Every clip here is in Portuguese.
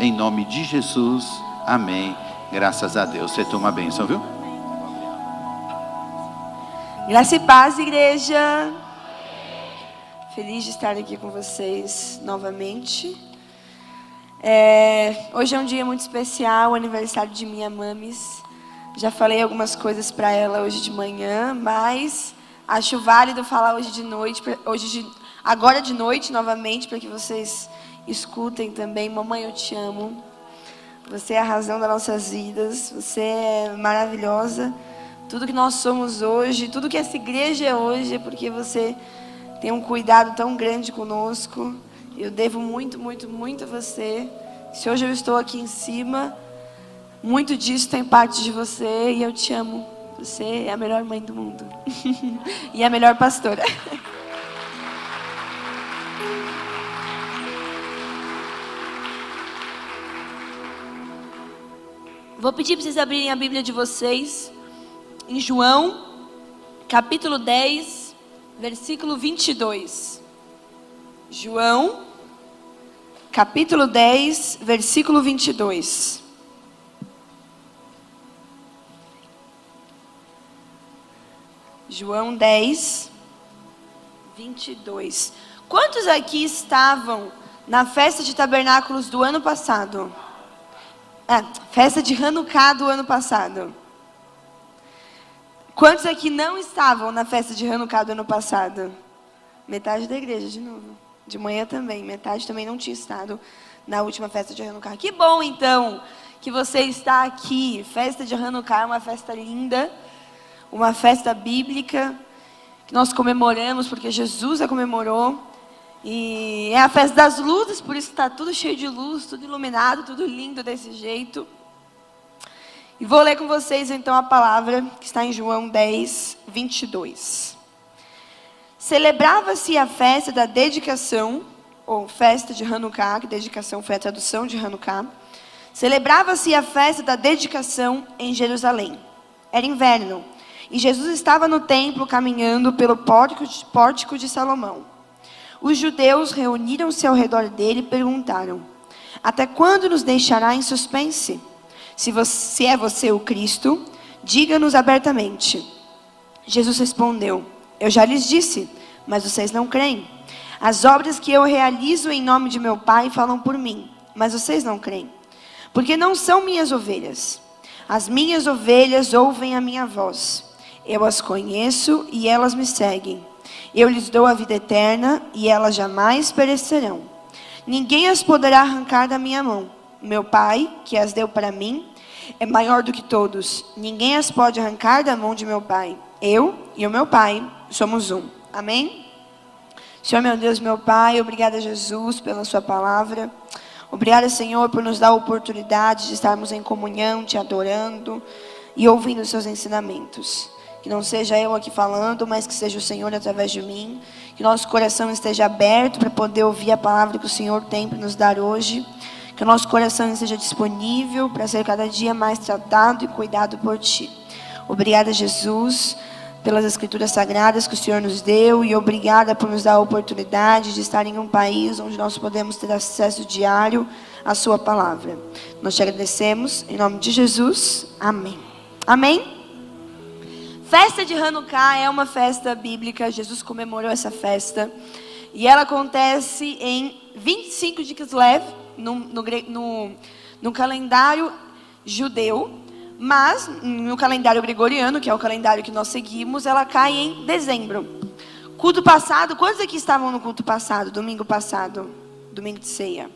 Em nome de Jesus, amém. Graças a Deus. Você toma a bênção, viu? Graça e paz, igreja. Feliz de estar aqui com vocês novamente. Hoje é um dia muito especial, o aniversário de minha mamis. Já falei algumas coisas para ela hoje de manhã, mas acho válido falar hoje de noite, agora de noite novamente, para que vocês escutem também. Mamãe, eu te amo. Você é a razão das nossas vidas. Você é maravilhosa. Tudo que nós somos hoje, tudo que essa igreja é hoje, é porque você tem um cuidado tão grande conosco. Eu devo muito, muito, muito a você. Se hoje eu estou aqui em cima, muito disso tem parte de você, e eu te amo. Você é a melhor mãe do mundo. E a melhor pastora. Vou pedir para vocês abrirem a Bíblia de vocês em João, capítulo 10, versículo 22. João, capítulo 10, versículo 22. João 10, 22. Quantos aqui estavam na festa de tabernáculos do ano passado? Festa de Hanukkah do ano passado. Quantos aqui não estavam na festa de Hanukkah do ano passado? Metade da igreja, de novo. De manhã também. Metade também não tinha estado na última festa de Hanukkah. Que bom, então, que você está aqui. Festa de Hanukkah é uma festa linda. Uma festa bíblica que nós comemoramos porque Jesus a comemorou. E é a festa das luzes, por isso está tudo cheio de luz, tudo iluminado, tudo lindo desse jeito. E vou ler com vocês então a palavra que está em João 10, 22. Celebrava-se a festa da dedicação, ou festa de Hanukkah, que dedicação foi a tradução de Hanukkah. Celebrava-se a festa da dedicação em Jerusalém. Era inverno. E Jesus estava no templo caminhando pelo pórtico de Salomão. Os judeus reuniram-se ao redor dele e perguntaram: até quando nos deixará em suspense? Se é você o Cristo, diga-nos abertamente. Jesus respondeu: eu já lhes disse, mas vocês não creem. As obras que eu realizo em nome de meu Pai falam por mim, mas vocês não creem. Porque não são minhas ovelhas. As minhas ovelhas ouvem a minha voz. Eu as conheço e elas me seguem. Eu lhes dou a vida eterna e elas jamais perecerão. Ninguém as poderá arrancar da minha mão. Meu Pai, que as deu para mim, é maior do que todos. Ninguém as pode arrancar da mão de meu Pai. Eu e o meu Pai somos um. Amém? Senhor, meu Deus, meu Pai, obrigada, Jesus, pela sua palavra. Obrigada, Senhor, por nos dar a oportunidade de estarmos em comunhão, te adorando e ouvindo os seus ensinamentos. Que não seja eu aqui falando, mas que seja o Senhor através de mim. Que nosso coração esteja aberto para poder ouvir a palavra que o Senhor tem para nos dar hoje. Que o nosso coração esteja disponível para ser cada dia mais tratado e cuidado por Ti. Obrigada, Jesus, pelas escrituras sagradas que o Senhor nos deu. E obrigada por nos dar a oportunidade de estar em um país onde nós podemos ter acesso diário à Sua palavra. Nós te agradecemos, em nome de Jesus. Amém. Amém? Festa de Hanukkah é uma festa bíblica. Jesus comemorou essa festa. E ela acontece em 25 de Kislev, no calendário judeu. Mas no calendário gregoriano, que é o calendário que nós seguimos, ela cai em dezembro. Culto passado, quantos aqui estavam no culto passado? Domingo passado, domingo de ceia.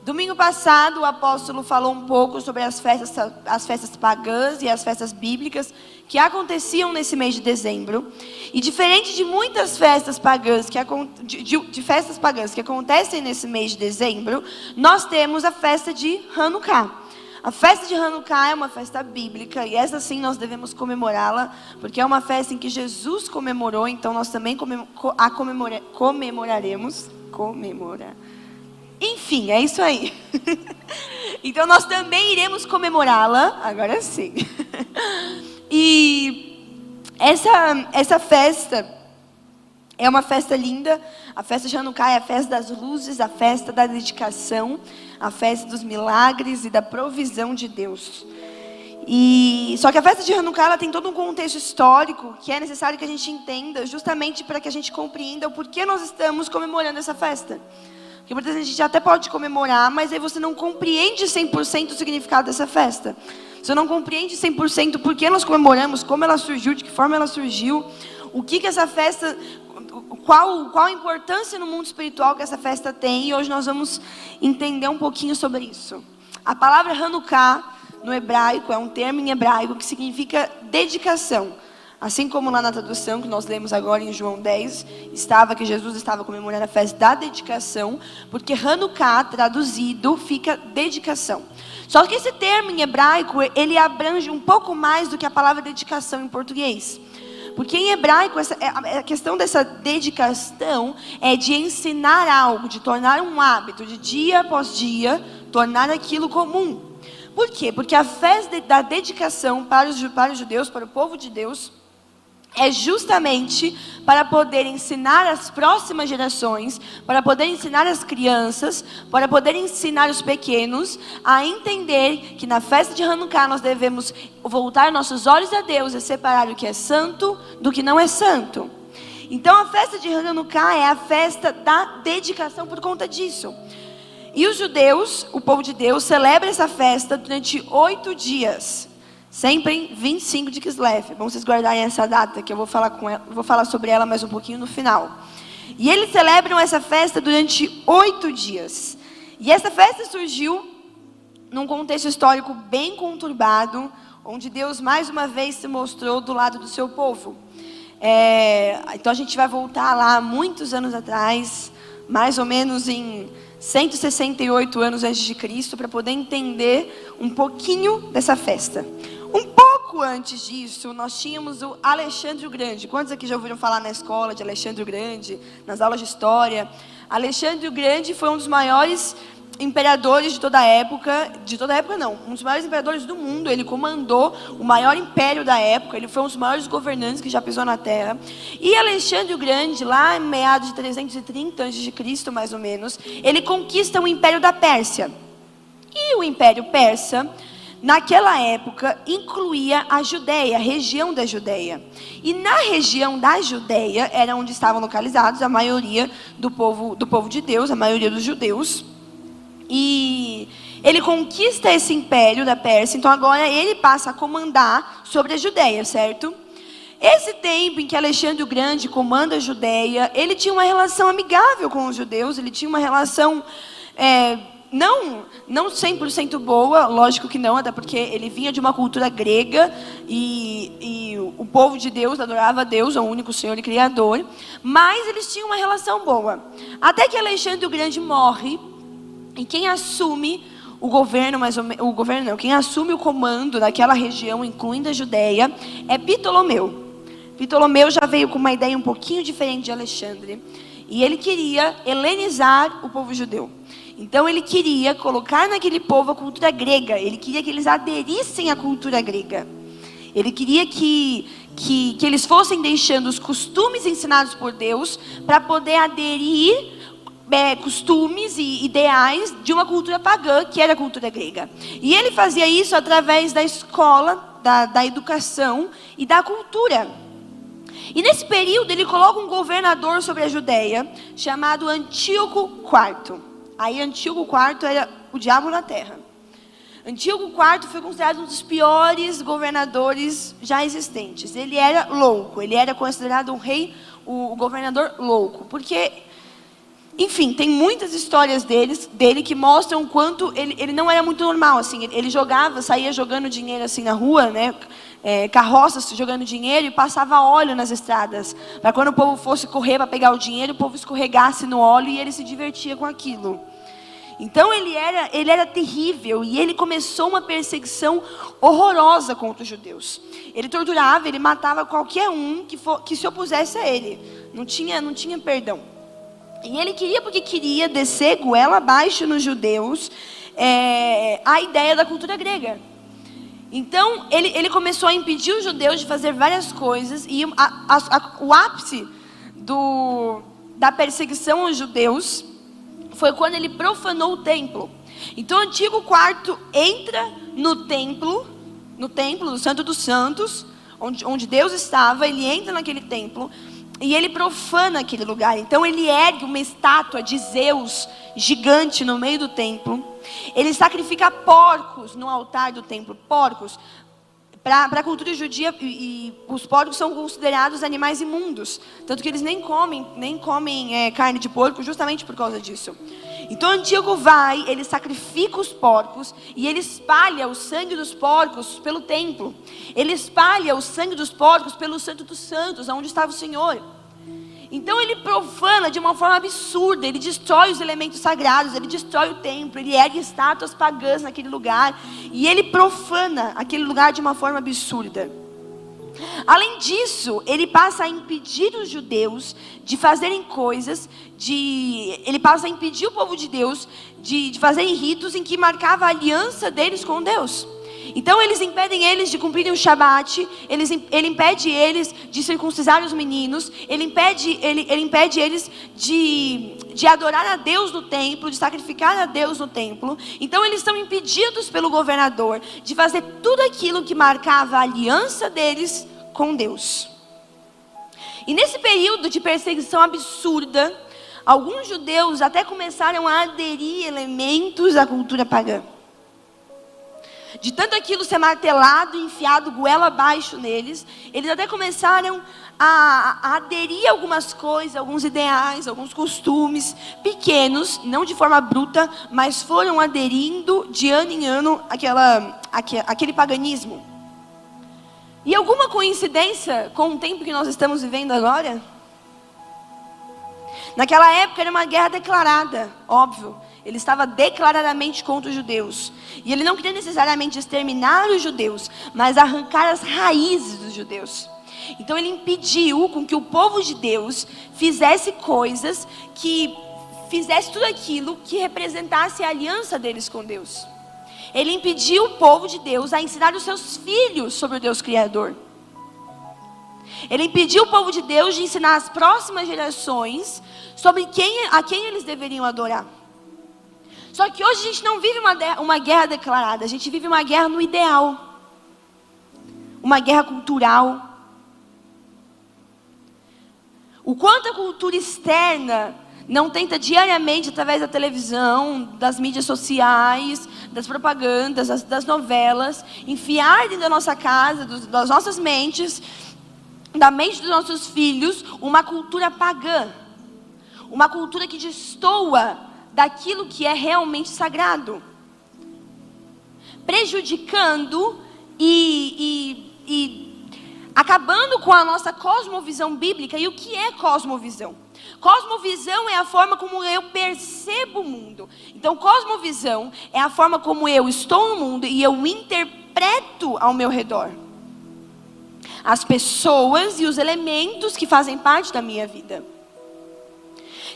Domingo passado o apóstolo falou um pouco sobre as festas pagãs e as festas bíblicas que aconteciam nesse mês de dezembro. E diferente de muitas festas pagãs de festas pagãs que acontecem nesse mês de dezembro, nós temos a festa de Hanukkah. A festa de Hanukkah é uma festa bíblica e essa sim nós devemos comemorá-la, porque é uma festa em que Jesus comemorou, então nós também comemoraremos. Enfim, é isso aí. Então nós também iremos comemorá-la, agora sim. E essa festa, É uma festa linda. A festa de Hanukkah é a festa das luzes, a festa da dedicação, a festa dos milagres e da provisão de Deus. Só que a festa de Hanukkah ela tem todo um contexto histórico que é necessário que a gente entenda, justamente para que a gente compreenda o porquê nós estamos comemorando essa festa. Porque muitas vezes a gente até pode comemorar, mas aí você não compreende 100% o significado dessa festa. Você não compreende 100% por que nós comemoramos, como ela surgiu, de que forma ela surgiu, o que essa festa, qual a importância no mundo espiritual que essa festa tem. E hoje nós vamos entender um pouquinho sobre isso. A palavra Hanukkah, no hebraico, é um termo em hebraico que significa dedicação. Assim como lá na tradução que nós lemos agora em João 10, estava que Jesus estava comemorando a festa da dedicação, porque Hanukkah, traduzido, fica dedicação. Só que esse termo em hebraico, ele abrange um pouco mais do que a palavra dedicação em português. Porque em hebraico, a questão dessa dedicação é de ensinar algo, de tornar um hábito, de dia após dia, tornar aquilo comum. Por quê? Porque a festa da dedicação para os judeus, para o povo de Deus, é justamente para poder ensinar as próximas gerações, para poder ensinar as crianças, para poder ensinar os pequenos a entender que na festa de Hanukkah nós devemos voltar nossos olhos a Deus e separar o que é santo do que não é santo. Então a festa de Hanukkah é a festa da dedicação por conta disso. E os judeus, o povo de Deus, celebra essa festa durante 8 dias. Sempre em 25 de Kislev. Vamos vocês guardarem essa data, que eu vou falar sobre ela mais um pouquinho no final. E eles celebram essa festa durante 8 dias. E essa festa surgiu num contexto histórico bem conturbado, onde Deus mais uma vez se mostrou do lado do seu povo. Então a gente vai voltar lá muitos anos atrás, mais ou menos em 168 anos antes de Cristo, para poder entender um pouquinho dessa festa. Um pouco antes disso, nós tínhamos o Alexandre o Grande. Quantos aqui já ouviram falar na escola de Alexandre o Grande, nas aulas de história? Alexandre o Grande foi um dos maiores imperadores de toda a época não, um dos maiores imperadores do mundo. Ele comandou o maior império da época, ele foi um dos maiores governantes que já pisou na terra. E Alexandre o Grande, lá em meados de 330 a.C., mais ou menos, ele conquista o Império da Pérsia. E o Império Persa, naquela época, incluía a Judéia, a região da Judéia. E na região da Judéia era onde estavam localizados a maioria do povo de Deus, a maioria dos judeus. E ele conquista esse império da Pérsia, então agora ele passa a comandar sobre a Judéia, certo? Esse tempo em que Alexandre o Grande comanda a Judéia, ele tinha uma relação amigável com os judeus, ele tinha uma relação não 100% boa, lógico que não, até porque ele vinha de uma cultura grega e o povo de Deus adorava a Deus, o único Senhor e Criador, mas eles tinham uma relação boa. Até que Alexandre o Grande morre, e quem assume o governo, quem assume o comando daquela região, incluindo a Judéia, é Ptolomeu. Ptolomeu já veio com uma ideia um pouquinho diferente de Alexandre, e ele queria helenizar o povo judeu. Então ele queria colocar naquele povo a cultura grega, ele queria que eles aderissem à cultura grega. Ele queria que eles fossem deixando os costumes ensinados por Deus para poder aderir costumes e ideais de uma cultura pagã, que era a cultura grega. E ele fazia isso através da escola, da educação e da cultura. E nesse período ele coloca um governador sobre a Judéia, chamado Antíoco IV. Aí Antíoco IV era o diabo na terra. Antíoco IV foi considerado um dos piores governadores já existentes. Ele era louco, ele era considerado um rei, o governador louco, porque, enfim, tem muitas histórias dele que mostram o quanto ele não era muito normal, assim. Ele saía jogando dinheiro assim na rua, né? Carroças jogando dinheiro, e passava óleo nas estradas, para quando o povo fosse correr para pegar o dinheiro, o povo escorregasse no óleo e ele se divertia com aquilo. Então ele era terrível, e ele começou uma perseguição horrorosa contra os judeus. Ele torturava, ele matava qualquer um que se opusesse a ele. Não tinha perdão. E ele queria descer goela abaixo nos judeus a ideia da cultura grega. Então ele começou a impedir os judeus de fazer várias coisas, e o ápice da perseguição aos judeus foi quando ele profanou o templo. Então o antigo quarto entra no templo, no Santo dos Santos, onde Deus estava. Ele entra naquele templo e ele profana aquele lugar. Então ele ergue uma estátua de Zeus gigante no meio do templo. Ele sacrifica porcos no altar do templo, porcos. Para a cultura judia, e os porcos são considerados animais imundos. Tanto que eles nem comem carne de porco justamente por causa disso. Então o antigo ele sacrifica os porcos e ele espalha o sangue dos porcos pelo templo. Ele espalha o sangue dos porcos pelo Santo dos Santos, onde estava o Senhor. Então ele profana de uma forma absurda, ele destrói os elementos sagrados, ele destrói o templo, ele ergue estátuas pagãs naquele lugar e ele profana aquele lugar de uma forma absurda. Além disso, ele passa a impedir os judeus de fazerem coisas, ele passa a impedir o povo de Deus de fazerem ritos em que marcava a aliança deles com Deus. Então eles impedem eles de cumprirem o Shabat, ele impede eles de circuncidar os meninos, ele impede eles de adorar a Deus no templo, de sacrificar a Deus no templo. Então eles são impedidos pelo governador de fazer tudo aquilo que marcava a aliança deles com Deus. E nesse período de perseguição absurda, alguns judeus até começaram a aderir elementos da cultura pagã. De tanto aquilo ser martelado, enfiado goela abaixo neles, eles até começaram a aderir a algumas coisas, alguns ideais, alguns costumes pequenos, não de forma bruta, mas foram aderindo de ano em ano aquele paganismo. E alguma coincidência com o tempo que nós estamos vivendo agora? Naquela época era uma guerra declarada, óbvio. Ele estava declaradamente contra os judeus. E ele não queria necessariamente exterminar os judeus, mas arrancar as raízes dos judeus. Então ele impediu com que o povo de Deus fizesse coisas, que fizesse tudo aquilo que representasse a aliança deles com Deus. Ele impediu o povo de Deus a ensinar os seus filhos sobre o Deus Criador. Ele impediu o povo de Deus de ensinar as próximas gerações sobre a quem eles deveriam adorar. Só que hoje a gente não vive uma guerra declarada, a gente vive uma guerra no ideal. Uma guerra cultural. O quanto a cultura externa não tenta diariamente, através da televisão, das mídias sociais, das propagandas, das novelas, enfiar dentro da nossa casa, das nossas mentes, da mente dos nossos filhos, uma cultura pagã. Uma cultura que destoa daquilo que é realmente sagrado, prejudicando e acabando com a nossa cosmovisão bíblica. E o que é cosmovisão? Cosmovisão é a forma como eu percebo o mundo. Então cosmovisão é a forma como eu estou no mundo e eu interpreto ao meu redor as pessoas e os elementos que fazem parte da minha vida.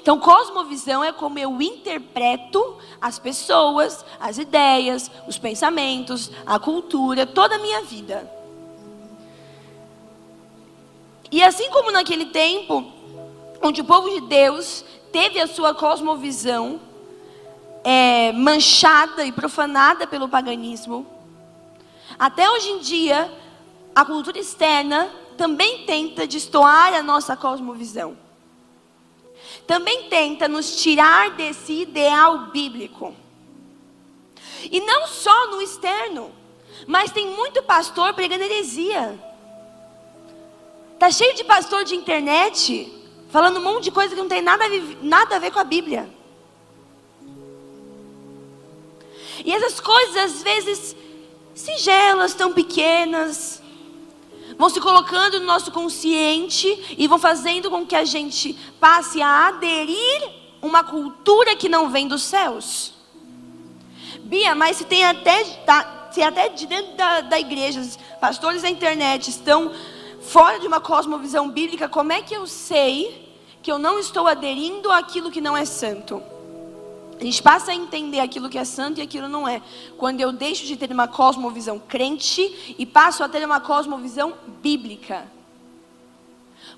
Então, cosmovisão é como eu interpreto as pessoas, as ideias, os pensamentos, a cultura, toda a minha vida. E assim como naquele tempo, onde o povo de Deus teve a sua cosmovisão manchada e profanada pelo paganismo, até hoje em dia, a cultura externa também tenta destoar a nossa cosmovisão. Também tenta nos tirar desse ideal bíblico. E não só no externo, mas tem muito pastor pregando heresia. Tá cheio de pastor de internet falando um monte de coisa que não tem nada a ver com a Bíblia. E essas coisas às vezes singelas, tão pequenas, vão se colocando no nosso consciente e vão fazendo com que a gente passe a aderir uma cultura que não vem dos céus. Bia, mas se até de dentro da igreja, pastores da internet estão fora de uma cosmovisão bíblica, como é que eu sei que eu não estou aderindo àquilo que não é santo? A gente passa a entender aquilo que é santo e aquilo não é, quando eu deixo de ter uma cosmovisão crente e passo a ter uma cosmovisão bíblica.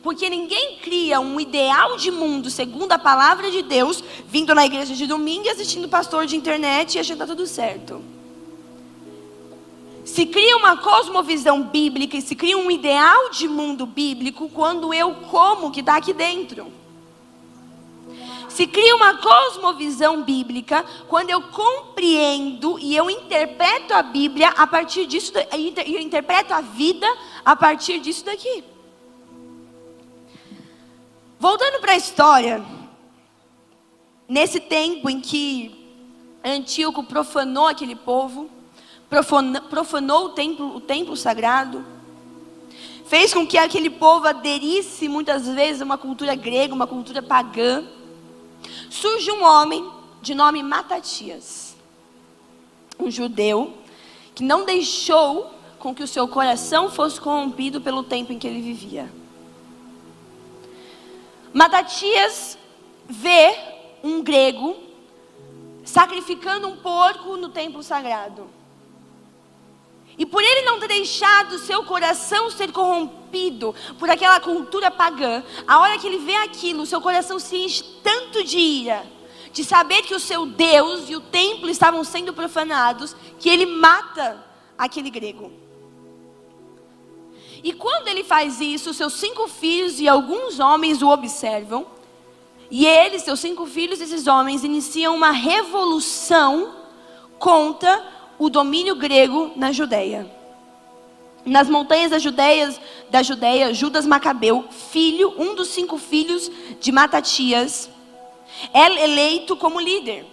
Porque ninguém cria um ideal de mundo segundo a palavra de Deus, vindo na igreja de domingo e assistindo pastor de internet e achando que está tudo certo. Se cria uma cosmovisão bíblica e se cria um ideal de mundo bíblico quando eu como o que está aqui dentro. Se cria uma cosmovisão bíblica quando eu compreendo e eu interpreto a Bíblia a partir disso, e eu interpreto a vida a partir disso daqui. Voltando para a história, nesse tempo em que Antíoco profanou aquele povo, profanou o templo sagrado, fez com que aquele povo aderisse muitas vezes a uma cultura grega, uma cultura pagã, surge um homem de nome Matatias, um judeu que não deixou com que o seu coração fosse corrompido pelo tempo em que ele vivia. Matatias vê um grego sacrificando um porco no templo sagrado. E por ele não ter deixado seu coração ser corrompido por aquela cultura pagã, a hora que ele vê aquilo, seu coração se enche tanto de ira, de saber que o seu Deus e o templo estavam sendo profanados, que ele mata aquele grego. E quando ele faz isso, seus 5 filhos e alguns homens o observam. E eles, seus 5 filhos, esses homens, iniciam uma revolução contra o domínio grego na Judeia. Nas montanhas da Judeia, Judas Macabeu, um dos 5 filhos de Matatias, é eleito como líder.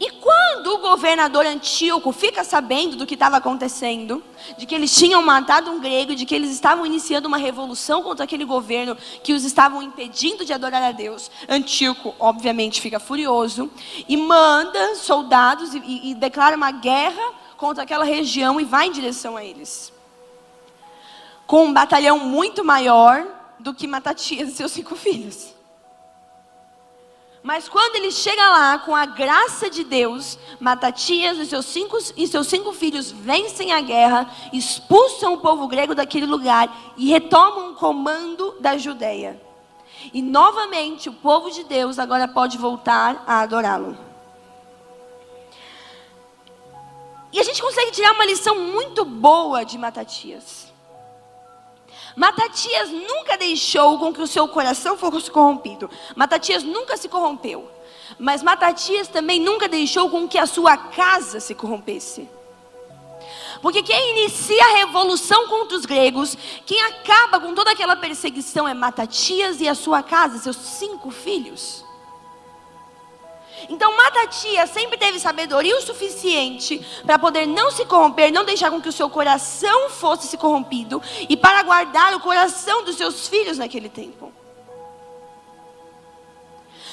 E quando o governador Antíoco fica sabendo do que estava acontecendo, de que eles tinham matado um grego, de que eles estavam iniciando uma revolução contra aquele governo que os estavam impedindo de adorar a Deus, Antíoco obviamente fica furioso e manda soldados e declara uma guerra contra aquela região e vai em direção a eles, com um batalhão muito maior do que Matatias e seus 5 filhos. Mas quando ele chega lá, com a graça de Deus, Matatias e seus 5 filhos vencem a guerra, expulsam o povo grego daquele lugar e retomam o comando da Judeia. E novamente o povo de Deus agora pode voltar a adorá-lo. E a gente consegue tirar uma lição muito boa de Matatias. Matatias nunca deixou com que o seu coração fosse corrompido. Matatias nunca se corrompeu. Mas Matatias também nunca deixou com que a sua casa se corrompesse. Porque quem inicia a revolução contra os gregos, quem acaba com toda aquela perseguição é Matatias e a sua casa, seus 5 filhos. Então Matatias sempre teve sabedoria o suficiente para poder não se corromper, não deixar com que o seu coração fosse se corrompido e para guardar o coração dos seus filhos naquele tempo.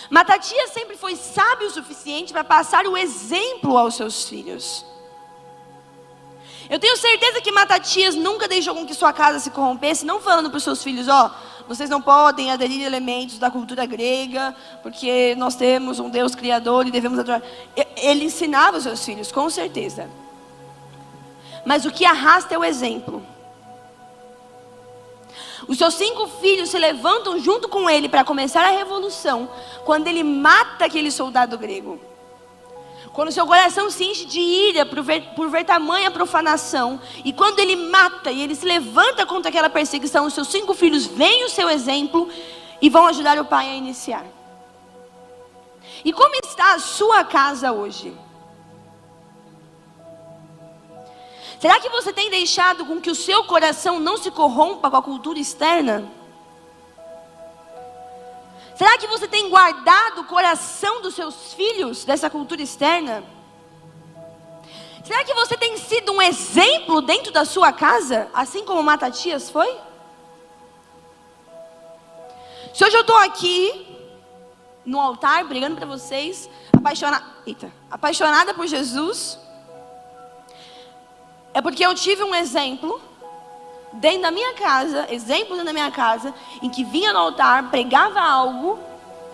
Matatias sempre foi sábio o suficiente para passar o exemplo aos seus filhos. Eu tenho certeza que Matatias nunca deixou com que sua casa se corrompesse, não falando para os seus filhos, vocês não podem aderir elementos da cultura grega, porque nós temos um Deus criador e devemos adorar. Ele ensinava os seus filhos, com certeza. Mas o que arrasta é o exemplo. Os seus 5 filhos se levantam junto com ele para começar a revolução, quando ele mata aquele soldado grego. Quando seu coração se enche de ira por ver tamanha profanação. E quando ele mata e ele se levanta contra aquela perseguição, os seus 5 filhos veem o seu exemplo e vão ajudar o pai a iniciar. E como está a sua casa hoje? Será que você tem deixado com que o seu coração não se corrompa com a cultura externa? Será que você tem guardado o coração dos seus filhos dessa cultura externa? Será que você tem sido um exemplo dentro da sua casa, assim como Matatias foi? Se hoje eu estou aqui no altar, pregando para vocês, apaixonada por Jesus, é porque eu tive um exemplo dentro da minha casa, em que vinha no altar, pregava algo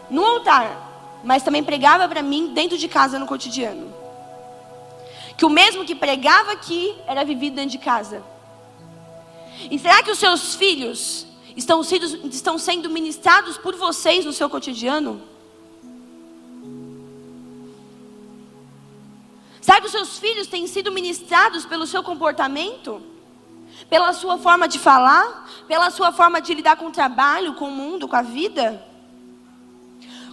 no altar, mas também pregava para mim dentro de casa no cotidiano. Que o mesmo que pregava aqui, era vivido dentro de casa. E será que os seus filhos estão sendo ministrados por vocês no seu cotidiano? Será que os seus filhos têm sido ministrados pelo seu comportamento? Pela sua forma de falar? Pela sua forma de lidar com o trabalho, com o mundo, com a vida?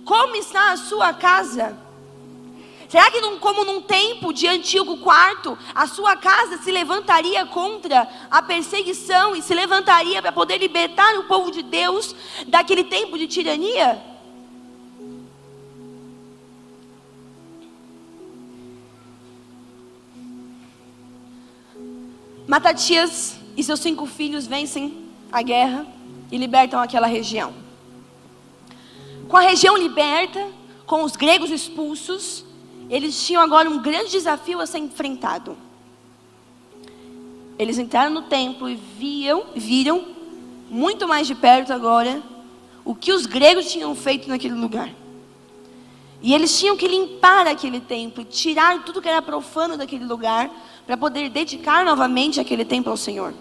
Como está a sua casa? Será que como num tempo de antigo quarto, a sua casa se levantaria contra a perseguição e se levantaria para poder libertar o povo de Deus daquele tempo de tirania? Matatias e seus 5 filhos vencem a guerra e libertam aquela região. Com a região liberta, com os gregos expulsos, eles tinham agora um grande desafio a ser enfrentado. Eles entraram no templo e viram muito mais de perto agora o que os gregos tinham feito naquele lugar. E eles tinham que limpar aquele templo, tirar tudo que era profano daquele lugar, para poder dedicar novamente aquele templo ao Senhor.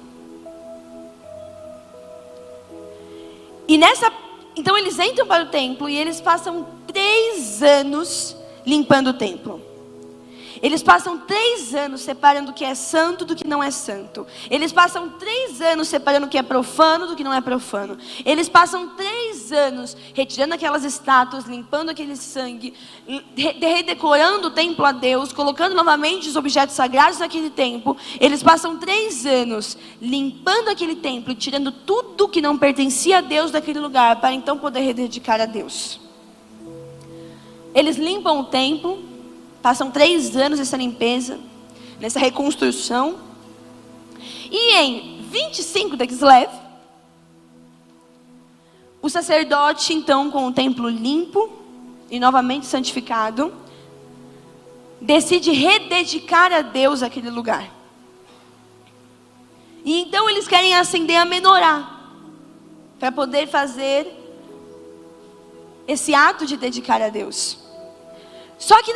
Então eles entram para o templo e eles passam 3 anos limpando o templo. Eles passam 3 anos separando o que é santo do que não é santo. Eles passam 3 anos separando o que é profano do que não é profano. Eles passam 3 anos retirando aquelas estátuas, limpando aquele sangue, redecorando o templo a Deus, colocando novamente os objetos sagrados naquele templo. Eles passam 3 anos limpando aquele templo e tirando tudo que não pertencia a Deus daquele lugar, para então poder rededicar a Deus. Eles limpam o templo. Passam 3 anos nessa limpeza, nessa reconstrução. E em 25 de Kislev, o sacerdote, então, com o templo limpo e novamente santificado, decide rededicar a Deus aquele lugar. E então eles querem acender a menorá, para poder fazer esse ato de dedicar a Deus. Só que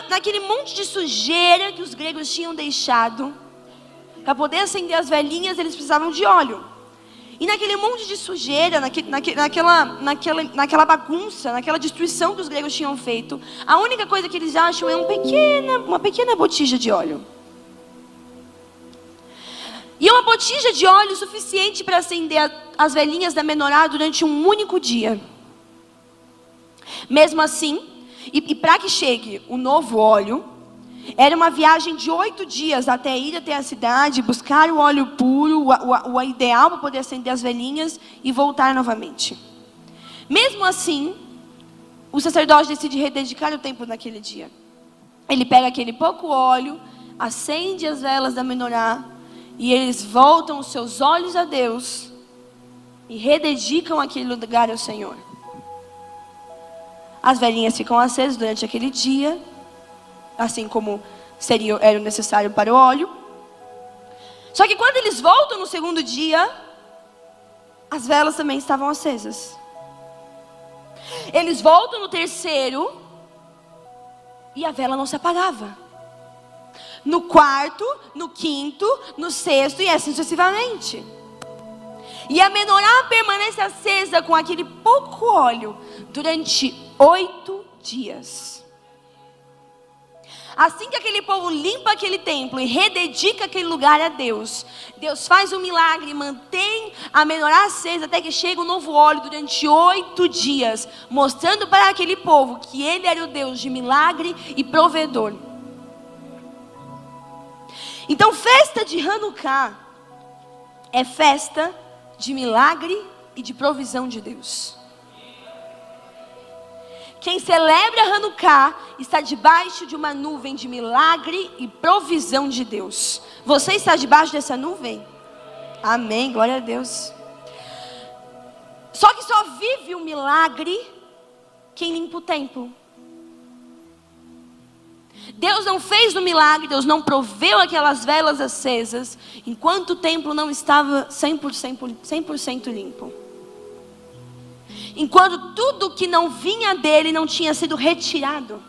naquele monte de sujeira que os gregos tinham deixado, para poder acender as velhinhas, eles precisavam de óleo. E naquele monte de sujeira, naquela bagunça, naquela destruição que os gregos tinham feito, a única coisa que eles acham é uma pequena botija de óleo. E uma botija de óleo suficiente para acender as velhinhas da menorá durante um único dia. Mesmo assim, e para que chegue o novo óleo, era uma viagem de 8 dias até ir até a cidade, buscar o óleo puro, o ideal para poder acender as velhinhas e voltar novamente. Mesmo assim, o sacerdote decide rededicar o templo naquele dia. Ele pega aquele pouco óleo, acende as velas da menorá, e eles voltam os seus olhos a Deus e rededicam aquele lugar ao Senhor. As velhinhas ficam acesas durante aquele dia, assim como era necessário para o óleo. Só que quando eles voltam no segundo dia, as velas também estavam acesas. Eles voltam no terceiro e a vela não se apagava. No quarto, no quinto, no sexto e assim sucessivamente. E a menorá permanece acesa com aquele pouco óleo durante 8 dias. Assim que aquele povo limpa aquele templo e rededica aquele lugar a Deus, Deus faz um milagre e mantém a menorá acesa até que chega um novo óleo durante 8 dias, mostrando para aquele povo que Ele era o Deus de milagre e provedor. Então, festa de Hanukkah é festa de milagre e de provisão de Deus. Quem celebra Hanukkah está debaixo de uma nuvem de milagre e provisão de Deus. Você está debaixo dessa nuvem? Amém, glória a Deus. Só que só vive o milagre quem limpa o templo. Deus não fez o milagre, Deus não proveu aquelas velas acesas, enquanto o templo não estava 100% limpo. Enquanto tudo que não vinha dele não tinha sido retirado.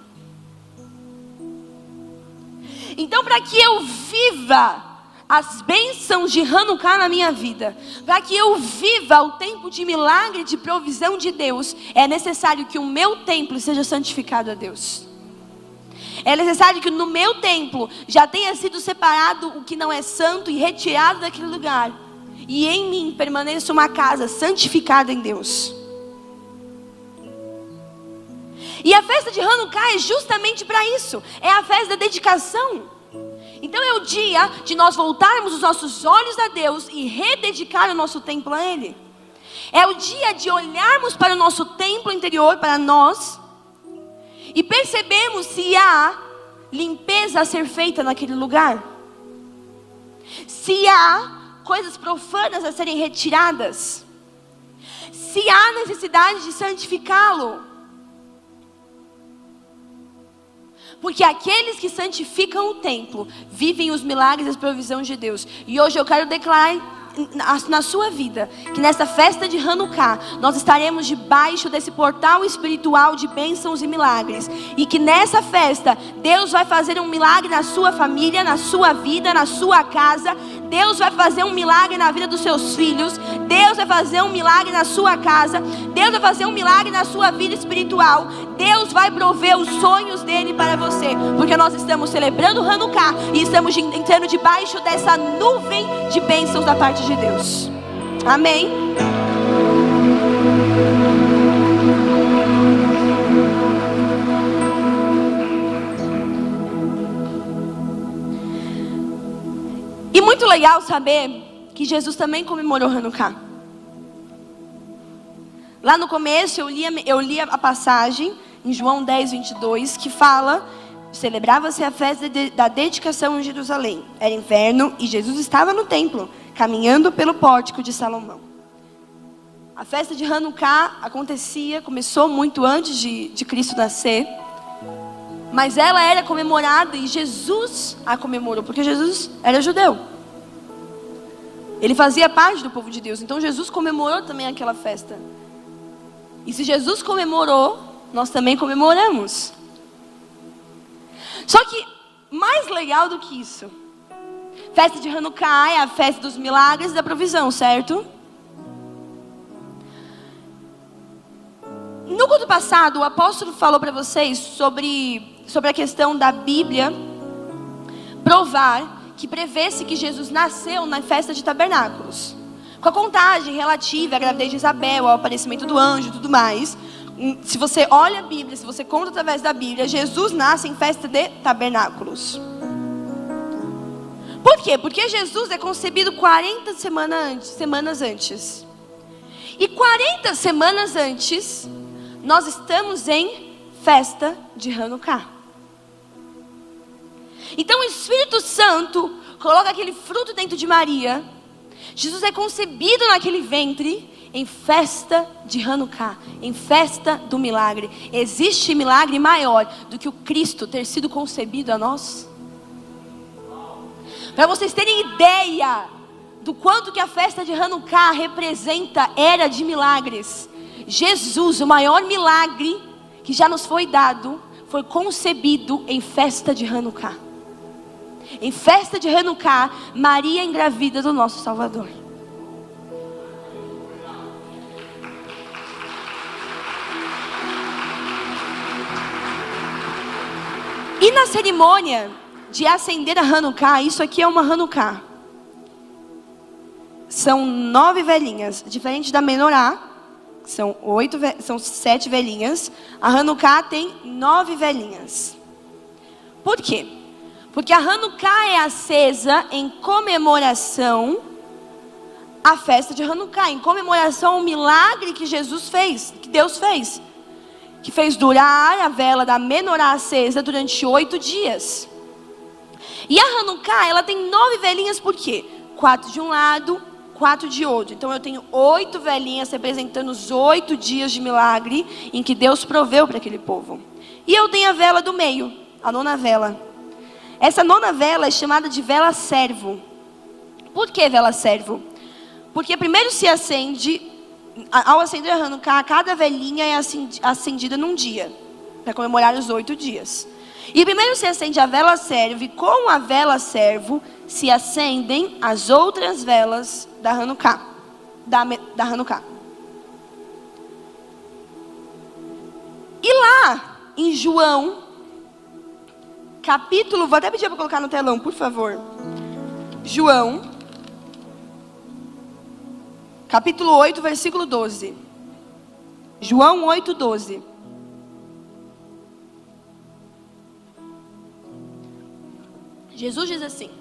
Então, para que eu viva as bênçãos de Hanukkah na minha vida, para que eu viva o tempo de milagre, de provisão de Deus, é necessário que o meu templo seja santificado a Deus. É necessário que no meu templo já tenha sido separado o que não é santo e retirado daquele lugar. E em mim permaneça uma casa santificada em Deus. E a festa de Hanukkah é justamente para isso. É a festa da dedicação. Então é o dia de nós voltarmos os nossos olhos a Deus e rededicar o nosso templo a Ele. É o dia de olharmos para o nosso templo interior, para nós, e percebemos se há limpeza a ser feita naquele lugar. Se há coisas profanas a serem retiradas. Se há necessidade de santificá-lo. Porque aqueles que santificam o templo vivem os milagres e as provisões de Deus. E hoje eu quero declarar na sua vida que nessa festa de Hanukkah nós estaremos debaixo desse portal espiritual de bênçãos e milagres. E que nessa festa Deus vai fazer um milagre na sua família, na sua vida, na sua casa. Deus vai fazer um milagre na vida dos seus filhos. Deus vai fazer um milagre na sua casa. Deus vai fazer um milagre na sua vida espiritual. Deus vai prover os sonhos dele para você. Porque nós estamos celebrando Hanukkah e estamos entrando debaixo dessa nuvem de bênçãos da parte de Deus. Amém? E muito legal saber que Jesus também comemorou Hanukkah. Lá no começo eu lia a passagem em João 10, 22, que fala: celebrava-se a festa da dedicação em Jerusalém. Era inverno e Jesus estava no templo, caminhando pelo pórtico de Salomão. A festa de Hanukkah começou muito antes de Cristo nascer. Mas ela era comemorada e Jesus a comemorou, porque Jesus era judeu. Ele fazia parte do povo de Deus, então Jesus comemorou também aquela festa. E se Jesus comemorou, nós também comemoramos. Só que, mais legal do que isso, festa de Hanukkah é a festa dos milagres e da provisão, certo? No culto passado, o apóstolo falou para vocês sobre a questão da Bíblia provar que prevê-se que Jesus nasceu na festa de tabernáculos. Com a contagem relativa à gravidez de Isabel, ao aparecimento do anjo e tudo mais. Se você olha a Bíblia, se você conta através da Bíblia, Jesus nasce em festa de tabernáculos. Por quê? Porque Jesus é concebido 40 semanas antes. E 40 semanas antes, nós estamos em festa de Hanukkah. Então o Espírito Santo coloca aquele fruto dentro de Maria. Jesus é concebido naquele ventre em festa de Hanukkah, em festa do milagre. Existe milagre maior do que o Cristo ter sido concebido a nós? Para vocês terem ideia do quanto que a festa de Hanukkah representa era de milagres. Jesus, o maior milagre que já nos foi dado, foi concebido em festa de Hanukkah. Em festa de Hanukkah, Maria engravida do nosso Salvador. E na cerimônia de acender a Hanukkah, isso aqui é uma Hanukkah. São 9 velhinhas, diferente da Menorá, são 7 velhinhas. A Hanukkah tem 9 velhinhas. Por quê? Porque a Hanukkah é acesa em comemoração à festa de Hanukkah, em comemoração ao milagre que Jesus fez, que Deus fez. Que fez durar a vela da Menorá acesa durante 8 dias. E a Hanukkah, ela tem 9 velhinhas, por quê? 4 de um lado, 4 de outro. Então eu tenho 8 velhinhas representando os 8 dias de milagre em que Deus proveu para aquele povo. E eu tenho a vela do meio, a 9ª vela. Essa 9ª vela é chamada de vela servo. Por que vela servo? Porque primeiro se acende, ao acender a Hanukkah, cada velhinha é acendida num dia, para comemorar os 8 dias. E primeiro se acende a vela servo, e com a vela servo se acendem as outras velas da Hanukkah. Da Hanukkah. E lá, em João, capítulo... Vou até pedir para colocar no telão, por favor. João, capítulo 8, versículo 12. João 8, 12. Jesus diz assim: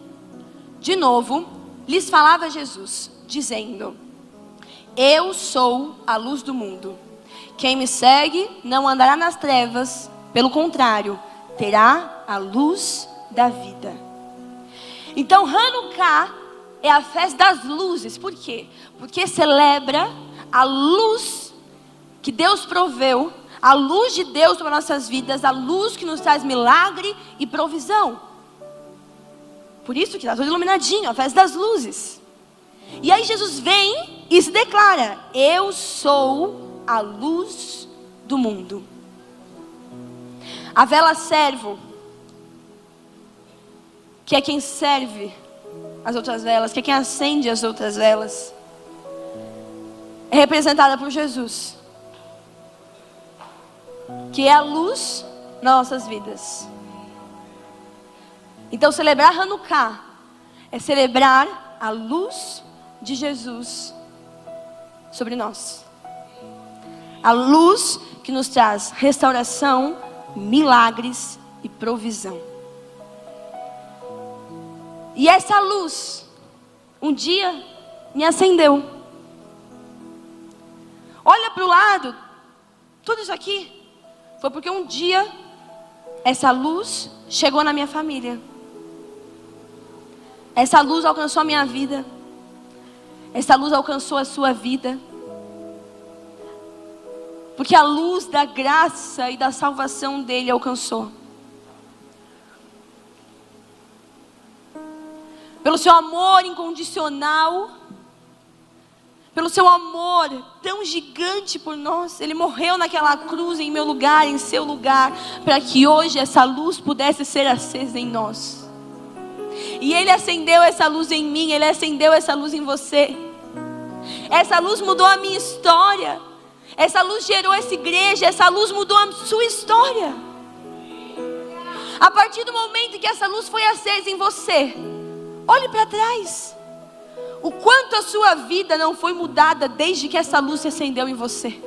de novo, lhes falava Jesus, dizendo: eu sou a luz do mundo. Quem me segue não andará nas trevas, pelo contrário, terá a luz da vida. Então, Hanukkah é a festa das luzes. Por quê? Porque celebra a luz que Deus proveu, a luz de Deus para nossas vidas, a luz que nos traz milagre e provisão. Por isso que está tudo iluminadinho, a festa das luzes. E aí Jesus vem e se declara: eu sou a luz do mundo. A vela servo, que é quem serve as outras velas, que é quem acende as outras velas, é representada por Jesus, que é a luz nas nossas vidas. Então celebrar Hanukkah é celebrar a luz de Jesus sobre nós. A luz que nos traz restauração, milagres e provisão. E essa luz, um dia, me acendeu. Olha para o lado, tudo isso aqui foi porque um dia essa luz chegou na minha família. Essa luz alcançou a minha vida. Essa luz alcançou a sua vida. Porque a luz da graça e da salvação dele alcançou. Pelo seu amor incondicional, pelo seu amor tão gigante por nós, ele morreu naquela cruz em meu lugar, em seu lugar, para que hoje essa luz pudesse ser acesa em nós. E ele acendeu essa luz em mim, ele acendeu essa luz em você. Essa luz mudou a minha história. Essa luz gerou essa igreja, essa luz mudou a sua história. A partir do momento que essa luz foi acesa em você, olhe para trás. O quanto a sua vida não foi mudada desde que essa luz se acendeu em você.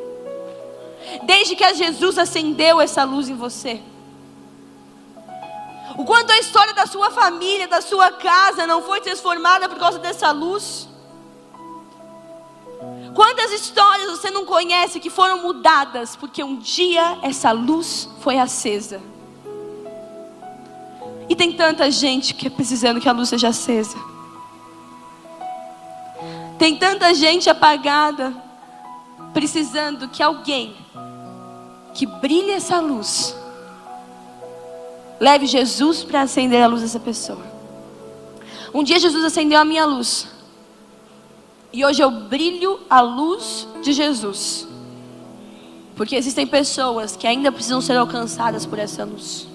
Desde que Jesus acendeu essa luz em você. O quanto a história da sua família, da sua casa não foi transformada por causa dessa luz. Quantas histórias você não conhece que foram mudadas porque um dia essa luz foi acesa. E tem tanta gente que é precisando que a luz seja acesa. Tem tanta gente apagada, precisando que alguém que brilhe essa luz leve Jesus para acender a luz dessa pessoa. Um dia Jesus acendeu a minha luz. E hoje eu brilho a luz de Jesus. Porque existem pessoas que ainda precisam ser alcançadas por essa luz.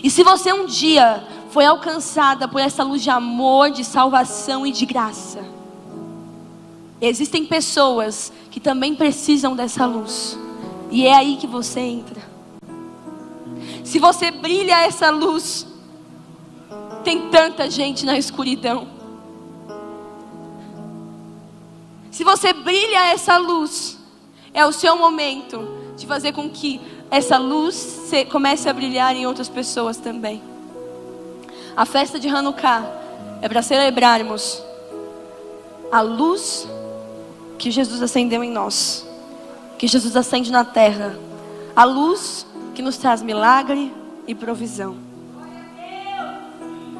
E se você um dia foi alcançada por essa luz de amor, de salvação e de graça, existem pessoas que também precisam dessa luz. E é aí que você entra. Se você brilha essa luz, tem tanta gente na escuridão. Se você brilha essa luz, é o seu momento de fazer com que essa luz comece a brilhar em outras pessoas também. A festa de Hanukkah é para celebrarmos a luz que Jesus acendeu em nós, que Jesus acende na terra, a luz que nos traz milagre e provisão.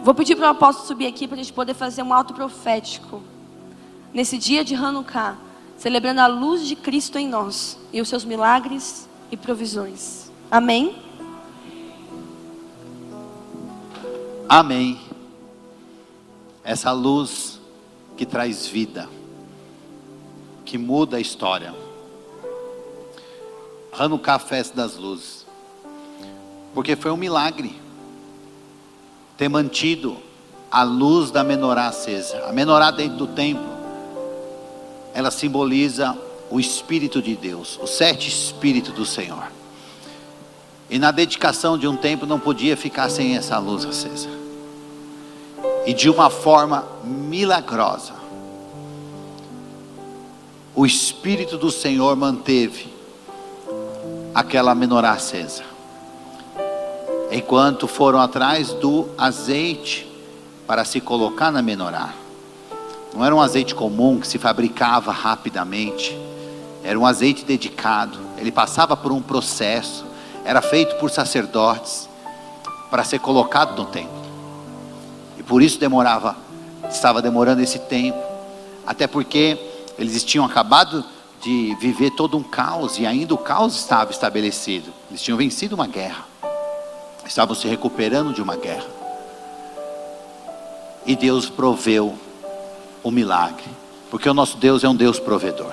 Vou pedir para o apóstolo subir aqui para a gente poder fazer um ato profético nesse dia de Hanukkah, celebrando a luz de Cristo em nós e os seus milagres e provisões. Amém? Amém. Essa luz que traz vida, que muda a história. Hanukkah, festa das luzes. Porque foi um milagre ter mantido a luz da menorá acesa. A menorá dentro do templo, ela simboliza o Espírito de Deus, os 7 Espíritos do Senhor. E na dedicação de um templo não podia ficar sem essa luz acesa. E de uma forma milagrosa, o Espírito do Senhor manteve aquela menorá acesa. Enquanto foram atrás do azeite para se colocar na menorá. Não era um azeite comum que se fabricava rapidamente. Era um azeite dedicado. Ele passava por um processo. Era feito por sacerdotes para ser colocado no templo. E por isso estava demorando esse tempo. Até porque eles tinham acabado de viver todo um caos. E ainda o caos estava estabelecido. Eles tinham vencido uma guerra. Estavam se recuperando de uma guerra. E Deus proveu o milagre. Porque o nosso Deus é um Deus provedor.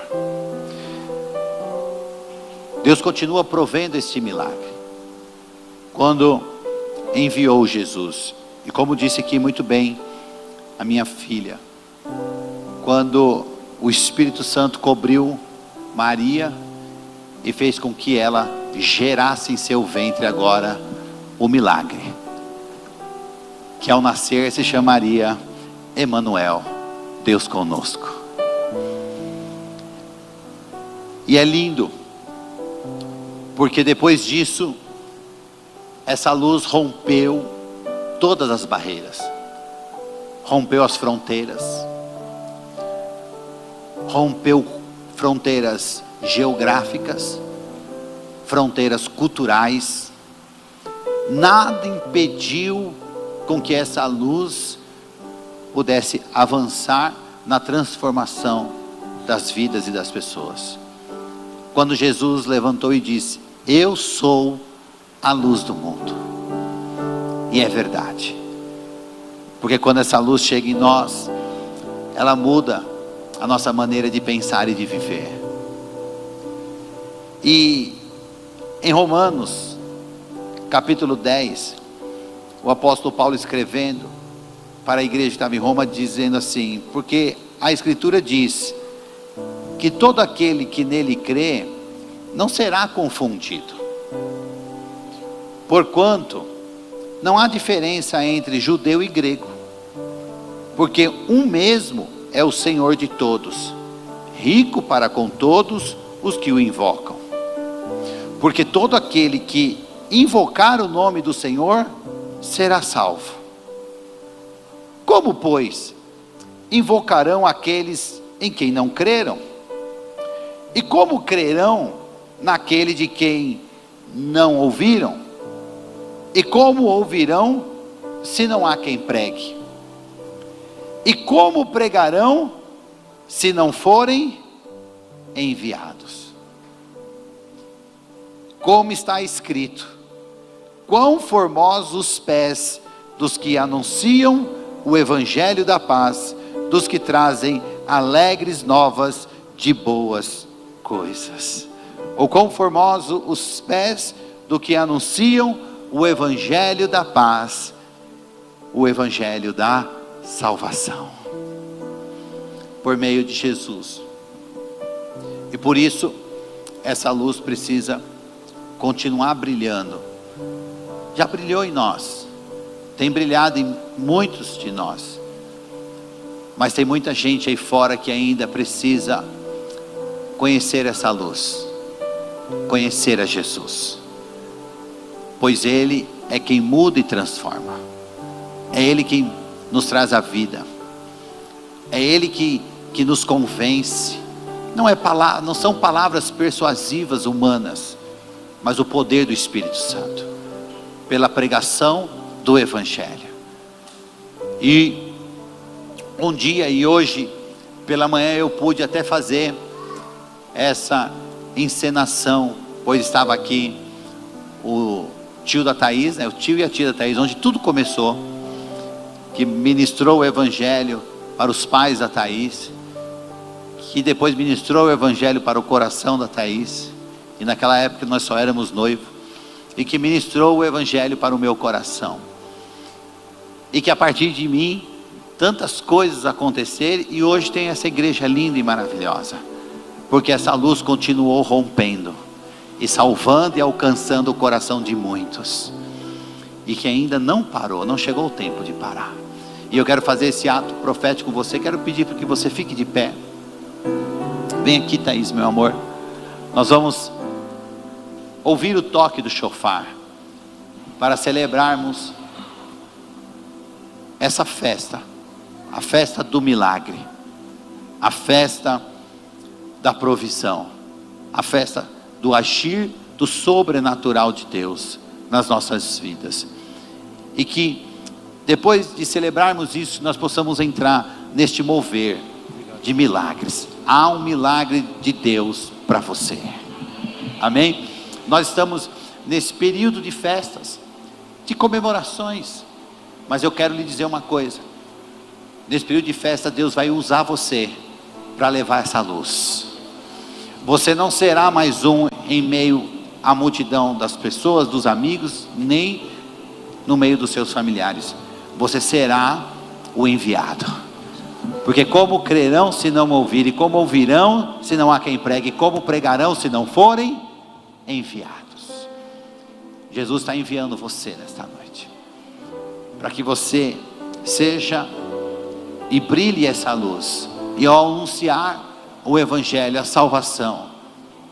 Deus continua provendo este milagre. Quando enviou Jesus. E como disse aqui muito bem a minha filha. Quando o Espírito Santo cobriu Maria. E fez com que ela gerasse em seu ventre agora o milagre. Que ao nascer se chamaria Emanuel, Deus conosco. E é lindo, porque depois disso, essa luz rompeu todas as barreiras, rompeu as fronteiras, rompeu fronteiras geográficas, fronteiras culturais. Nada impediu com que essa luz pudesse avançar na transformação das vidas e das pessoas. Quando Jesus levantou e disse: eu sou a luz do mundo. E é verdade. Porque quando essa luz chega em nós, ela muda a nossa maneira de pensar e de viver. E em Romanos, capítulo 10, o apóstolo Paulo escrevendo para a igreja que estava em Roma, dizendo assim: porque a Escritura diz que todo aquele que nele crê não será confundido, porquanto não há diferença entre judeu e grego, porque um mesmo é o Senhor de todos, rico para com todos os que o invocam. Porque todo aquele que invocar o nome do Senhor será salvo. Como, pois, invocarão aqueles em quem não creram? E como crerão naquele de quem não ouviram? E como ouvirão se não há quem pregue? E como pregarão se não forem enviados? Como está escrito: quão formosos os pés dos que anunciam o evangelho da paz, dos que trazem alegres novas de boas coisas. Ou quão formosos os pés do que anunciam o evangelho da paz, o evangelho da salvação, por meio de Jesus. E por isso, essa luz precisa continuar brilhando. Já brilhou em nós, tem brilhado em muitos de nós, mas tem muita gente aí fora que ainda precisa conhecer essa luz, conhecer a Jesus, pois Ele é quem muda e transforma, é Ele quem nos traz a vida, é Ele que nos convence. Não são palavras persuasivas humanas, mas o poder do Espírito Santo, pela pregação do Evangelho. E um dia e hoje pela manhã eu pude até fazer essa encenação, pois estava aqui o tio da Thaís, o tio e a tia da Thaís, onde tudo começou, que ministrou o Evangelho para os pais da Thaís, que depois ministrou o Evangelho para o coração da Thaís. E naquela época nós só éramos noivos. e que ministrou o Evangelho para o meu coração. E que a partir de mim, tantas coisas acontecerem, e hoje tem essa igreja linda e maravilhosa, porque essa luz continuou rompendo, e salvando e alcançando o coração de muitos, e que ainda não parou, não chegou o tempo de parar. E eu quero fazer esse ato profético com você, quero pedir para que você fique de pé. Vem aqui, Thaís, meu amor. Nós vamos ouvir o toque do shofar, para celebrarmos essa festa, a festa do milagre, a festa da provisão, a festa do agir do sobrenatural de Deus nas nossas vidas. E que depois de celebrarmos isso, nós possamos entrar neste mover de milagres. Há um milagre de Deus para você. Amém? Nós estamos nesse período de festas, de comemorações, mas eu quero lhe dizer uma coisa: nesse período de festa, Deus vai usar você para levar essa luz. Você não será mais um em meio à multidão das pessoas, dos amigos, nem no meio dos seus familiares. Você será o enviado. Porque como crerão se não ouvirem, como ouvirão se não há quem pregue, como pregarão se não forem enviados. Jesus está enviando você nesta noite, para que você seja e brilhe essa luz, e ao anunciar o Evangelho, a salvação,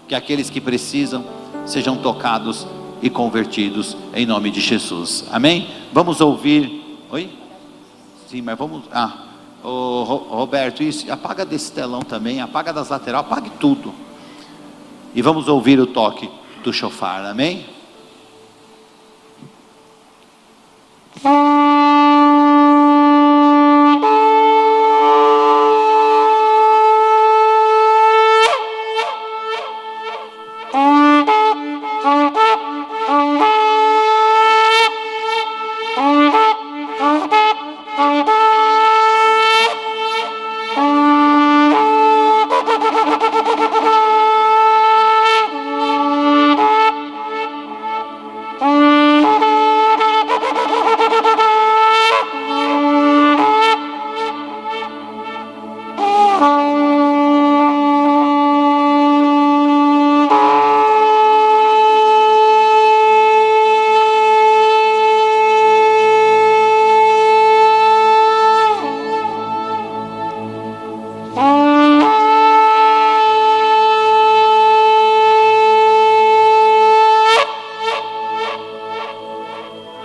que aqueles que precisam sejam tocados e convertidos em nome de Jesus. Amém? Vamos ouvir. Oi? Sim, mas vamos. Roberto, isso, apaga desse telão também, apaga das laterais, apague tudo. E vamos ouvir o toque do shofar. Amém?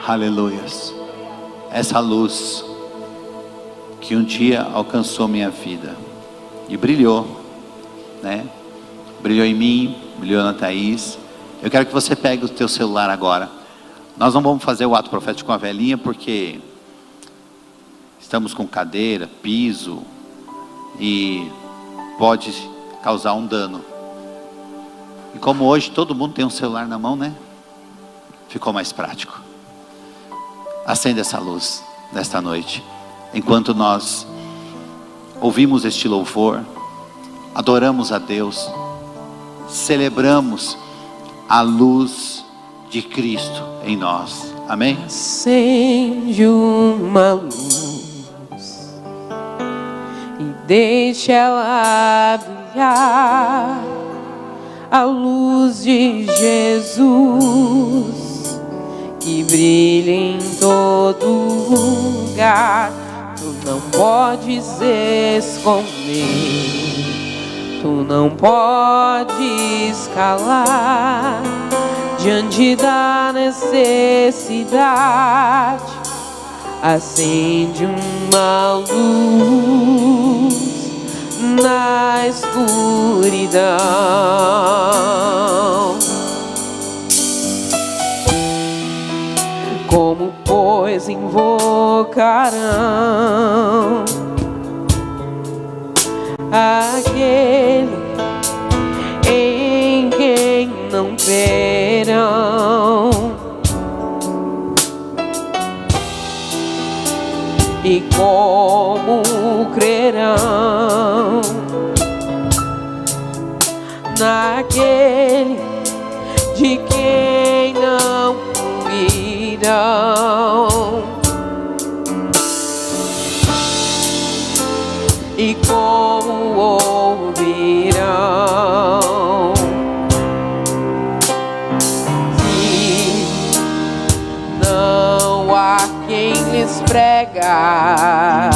Aleluias. Essa luz que um dia alcançou minha vida e brilhou, né? Brilhou em mim, brilhou na Thaís. Eu quero que você pegue o teu celular agora. Nós não vamos fazer o ato profético com a velhinha, porque estamos com cadeira, piso, e pode causar um dano. E como hoje todo mundo tem um celular na mão, né? Ficou mais prático. Acenda essa luz nesta noite, enquanto nós ouvimos este louvor, adoramos a Deus, celebramos a luz de Cristo em nós. Amém? Acende uma luz e deixe ela brilhar, a luz de Jesus que brilha em todo lugar. Tu não podes esconder, tu não podes calar diante da necessidade. Acende uma luz na escuridão. Como, pois, invocarão aquele em quem não crerão? E como crerão naquele de quem não e como ouvirão se não há quem lhes prega?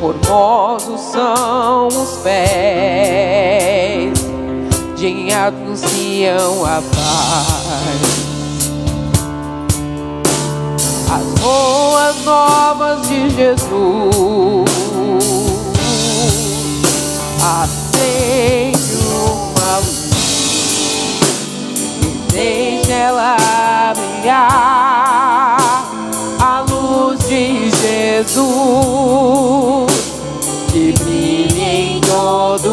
Formosos são os pés de quem anunciam a paz, as boas novas de Jesus. Acende uma luz e deixa ela brilhar, a luz de Jesus que brilha em todo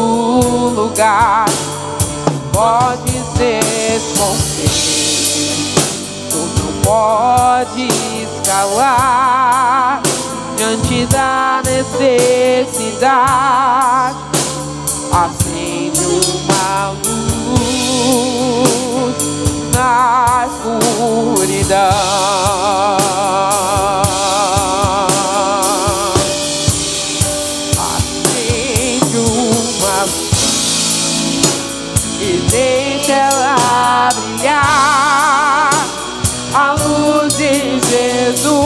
lugar. Pode se esconder, tu não pode escalar diante da necessidade. Acende uma luz na escuridão. Acende uma luz e deixa ela brilhar, a luz de Jesus